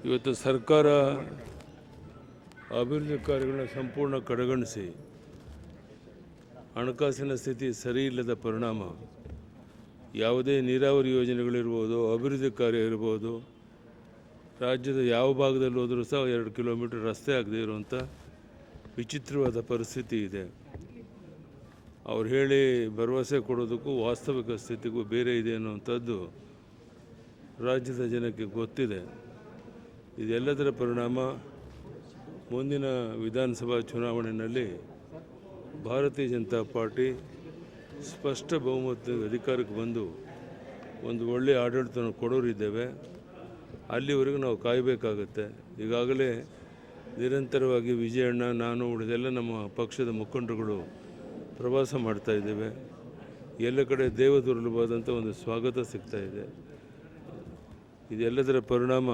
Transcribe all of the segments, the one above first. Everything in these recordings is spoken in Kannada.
ಇವತ್ತು ಸರ್ಕಾರ ಅಭಿವೃದ್ಧಿ ಕಾರ್ಯಗಳನ್ನ ಸಂಪೂರ್ಣ ಕಡೆಗಣಿಸಿ ಹಣಕಾಸಿನ ಸ್ಥಿತಿ ಸರಿ ಇಲ್ಲದ ಪರಿಣಾಮ ಯಾವುದೇ ನೀರಾವರಿ ಯೋಜನೆಗಳಿರ್ಬೋದು, ಅಭಿವೃದ್ಧಿ ಕಾರ್ಯ ಇರ್ಬೋದು, ರಾಜ್ಯದ ಯಾವ ಭಾಗದಲ್ಲಿ ಹೋದರೂ ಸಹ 2 ಕಿಲೋಮೀಟರ್ ರಸ್ತೆ ಆಗದೇ ಇರುವಂಥ ವಿಚಿತ್ರವಾದ ಪರಿಸ್ಥಿತಿ ಇದೆ. ಅವ್ರು ಹೇಳಿ ಭರವಸೆ ಕೊಡೋದಕ್ಕೂ ವಾಸ್ತವಿಕ ಸ್ಥಿತಿಗೂ ಬೇರೆ ಇದೆ ಅನ್ನುವಂಥದ್ದು ರಾಜ್ಯದ ಜನಕ್ಕೆ ಗೊತ್ತಿದೆ. ಇದೆಲ್ಲದರ ಪರಿಣಾಮ ಮುಂದಿನ ವಿಧಾನಸಭಾ ಚುನಾವಣೆಯಲ್ಲಿ ಭಾರತೀಯ ಜನತಾ ಪಾರ್ಟಿ ಸ್ಪಷ್ಟ ಬಹುಮತದ ಅಧಿಕಾರಕ್ಕೆ ಬಂದು ಒಂದು ಒಳ್ಳೆಯ ಆಡಳಿತವನ್ನು ಕೊಡೋರಿದ್ದೇವೆ. ಅಲ್ಲಿವರೆಗೂ ನಾವು ಕಾಯಬೇಕಾಗತ್ತೆ. ಈಗಾಗಲೇ ನಿರಂತರವಾಗಿ ವಿಜಯಣ್ಣ, ನಾನು ಉಳಿದೆಲ್ಲ ನಮ್ಮ ಪಕ್ಷದ ಮುಖಂಡರುಗಳು ಪ್ರವಾಸ ಮಾಡ್ತಾಯಿದ್ದೇವೆ. ಎಲ್ಲ ಕಡೆ ದೇವದುರ್ಲಭವಾದಂಥ ಒಂದು ಸ್ವಾಗತ ಸಿಗ್ತಾ ಇದೆ. ಇದೆಲ್ಲದರ ಪರಿಣಾಮ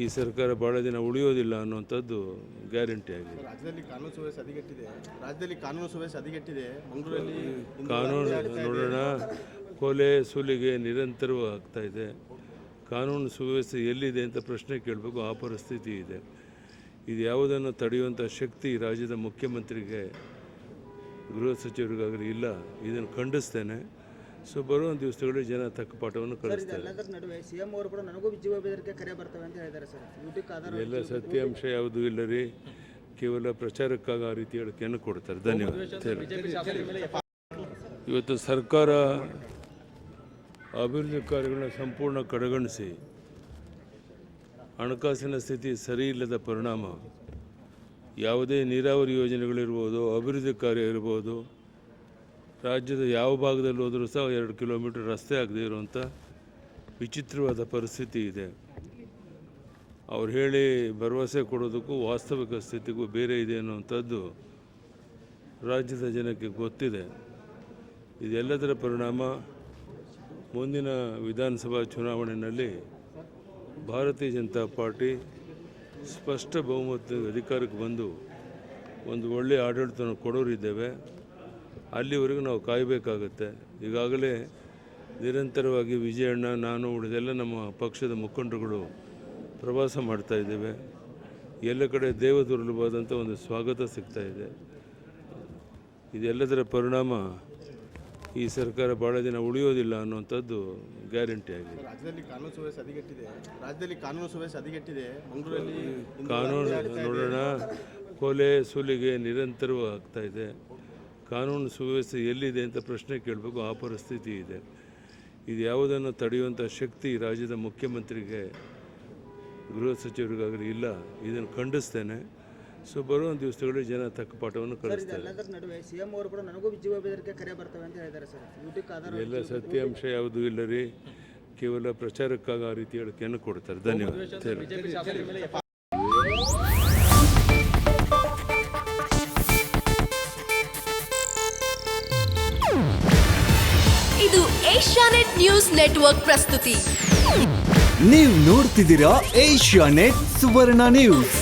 ಈ ಸರ್ಕಾರ ಭಾಳ ದಿನ ಉಳಿಯೋದಿಲ್ಲ ಅನ್ನುವಂಥದ್ದು ಗ್ಯಾರಂಟಿ ಆಗಿದೆ. ರಾಜ್ಯದಲ್ಲಿ ಕಾನೂನು ಸುವ್ಯವಸ್ಥೆ ಹದಗೆಟ್ಟಿದೆ. ಮಂಗಳೂರಲ್ಲಿ ಕಾನೂನು ನೋಡೋಣ, ಕೊಲೆ ಸುಲಿಗೆ ನಿರಂತರವಾಗಿ ಆಗ್ತಾ ಇದೆ. ಕಾನೂನು ಸುವ್ಯವಸ್ಥೆ ಎಲ್ಲಿದೆ ಅಂತ ಪ್ರಶ್ನೆ ಕೇಳಬೇಕು. ಆ ಪರಿಸ್ಥಿತಿ ಇದೆ. ಇದು ಯಾವುದನ್ನು ತಡೆಯುವಂಥ ಶಕ್ತಿ ರಾಜ್ಯದ ಮುಖ್ಯಮಂತ್ರಿಗೆ, ಗೃಹ ಸಚಿವರಿಗಾಗಲಿ ಇಲ್ಲ. ಇದನ್ನು ಖಂಡಿಸ್ತೇನೆ. ಸೊ ಬರುವ ದಿವಸಗಳಲ್ಲಿ ಜನ ತಕ್ಕ ಪಾಠವನ್ನು ಕಲಿಸ್ತಾರೆ. ಎಲ್ಲ ಸತ್ಯಾಂಶ ಯಾವುದೂ ಇಲ್ಲ ರೀ, ಕೇವಲ ಪ್ರಚಾರಕ್ಕಾಗಿ ಆ ರೀತಿ ಹೇಳಿಕೆಯನ್ನು ಕೊಡ್ತಾರೆ. ಧನ್ಯವಾದ. ಇವತ್ತು ಸರ್ಕಾರ ಅಭಿವೃದ್ಧಿ ಕಾರ್ಯಗಳನ್ನ ಸಂಪೂರ್ಣ ಕಡೆಗಣಿಸಿ ಹಣಕಾಸಿನ ಸ್ಥಿತಿ ಸರಿ ಇಲ್ಲದ ಪರಿಣಾಮ ಯಾವುದೇ ನೀರಾವರಿ ಯೋಜನೆಗಳಿರ್ಬೋದು, ಅಭಿವೃದ್ಧಿ ಕಾರ್ಯ ಇರ್ಬೋದು, ರಾಜ್ಯದ ಯಾವ ಭಾಗದಲ್ಲಿ ಹೋದರೂ ಸಹ 2 ಕಿಲೋಮೀಟರ್ ರಸ್ತೆ ಆಗದೇ ಇರುವಂಥ ವಿಚಿತ್ರವಾದ ಪರಿಸ್ಥಿತಿ ಇದೆ. ಅವ್ರು ಹೇಳಿ ಭರವಸೆ ಕೊಡೋದಕ್ಕೂ ವಾಸ್ತವಿಕ ಸ್ಥಿತಿಗೂ ಬೇರೆ ಇದೆ ಅನ್ನುವಂಥದ್ದು ರಾಜ್ಯದ ಜನಕ್ಕೆ ಗೊತ್ತಿದೆ. ಇದೆಲ್ಲದರ ಪರಿಣಾಮ ಮುಂದಿನ ವಿಧಾನಸಭಾ ಚುನಾವಣೆಯಲ್ಲಿ ಭಾರತೀಯ ಜನತಾ ಪಾರ್ಟಿ ಸ್ಪಷ್ಟ ಬಹುಮತದ ಅಧಿಕಾರಕ್ಕೆ ಬಂದು ಒಂದು ಒಳ್ಳೆಯ ಆಡಳಿತವನ್ನು ಕೊಡೋರಿದ್ದೇವೆ. ಅಲ್ಲಿವರೆಗೂ ನಾವು ಕಾಯಬೇಕಾಗತ್ತೆ. ಈಗಾಗಲೇ ನಿರಂತರವಾಗಿ ವಿಜಯಣ್ಣ, ನಾನು ಉಳಿದೆಲ್ಲ ನಮ್ಮ ಪಕ್ಷದ ಮುಖಂಡರುಗಳು ಪ್ರವಾಸ ಮಾಡ್ತಾಯಿದ್ದೇವೆ. ಎಲ್ಲ ಕಡೆ ದೇವದುರ್ಲಭವಾದಂಥ ಒಂದು ಸ್ವಾಗತ ಸಿಗ್ತಾ ಇದೆ. ಇದೆಲ್ಲದರ ಪರಿಣಾಮ ಈ ಸರ್ಕಾರ ಭಾಳ ದಿನ ಉಳಿಯೋದಿಲ್ಲ ಅನ್ನುವಂಥದ್ದು ಗ್ಯಾರಂಟಿ ಆಗಿದೆ. ರಾಜ್ಯದಲ್ಲಿ ಕಾನೂನು ಸುವ್ಯವಸ್ಥೆ ಹದಗೆಟ್ಟಿದೆ. ಮಂಗಳೂರಲ್ಲಿ ಕಾನೂನು ನೋಡೋಣ, ಕೊಲೆ ಸುಲಿಗೆ ನಿರಂತರವಾಗಿ ಆಗ್ತಾ ಇದೆ. ಕಾನೂನು ಸುವ್ಯವಸ್ಥೆ ಎಲ್ಲಿದೆ ಅಂತ ಪ್ರಶ್ನೆ ಕೇಳಬೇಕು. ಆ ಪರಿಸ್ಥಿತಿ ಇದೆ. ಇದು ಯಾವುದನ್ನು ತಡೆಯುವಂಥ ಶಕ್ತಿ ರಾಜ್ಯದ ಮುಖ್ಯಮಂತ್ರಿಗೆ, ಗೃಹ ಸಚಿವರಿಗಾಗಲಿ ಇಲ್ಲ. ಇದನ್ನು ಖಂಡಿಸ್ತೇನೆ. ಸೊ ಬರುವ ದಿವಸಗಳಲ್ಲಿ ಜನ ತಕ್ಕ ಪಾಠವನ್ನು ಕಲಿಸ್ತಾರೆ. ಎಲ್ಲ ಸತ್ಯಾಂಶ ಯಾವುದೂ ಇಲ್ಲ ರೀ, ಕೇವಲ ಪ್ರಚಾರಕ್ಕಾಗಿ ಆ ರೀತಿ ಹೇಳಿಕೆಯನ್ನು ಕೊಡ್ತಾರೆ. ಧನ್ಯವಾದ. ಇದು ಏಷ್ಯಾನೆಟ್ ನ್ಯೂಸ್ ನೆಟ್ವರ್ಕ್ ಪ್ರಸ್ತುತಿ. ನೀವು ನೋಡ್ತಿದ್ದೀರಾ ಏಷ್ಯಾನೆಟ್ ಸುವರ್ಣ ನ್ಯೂಸ್.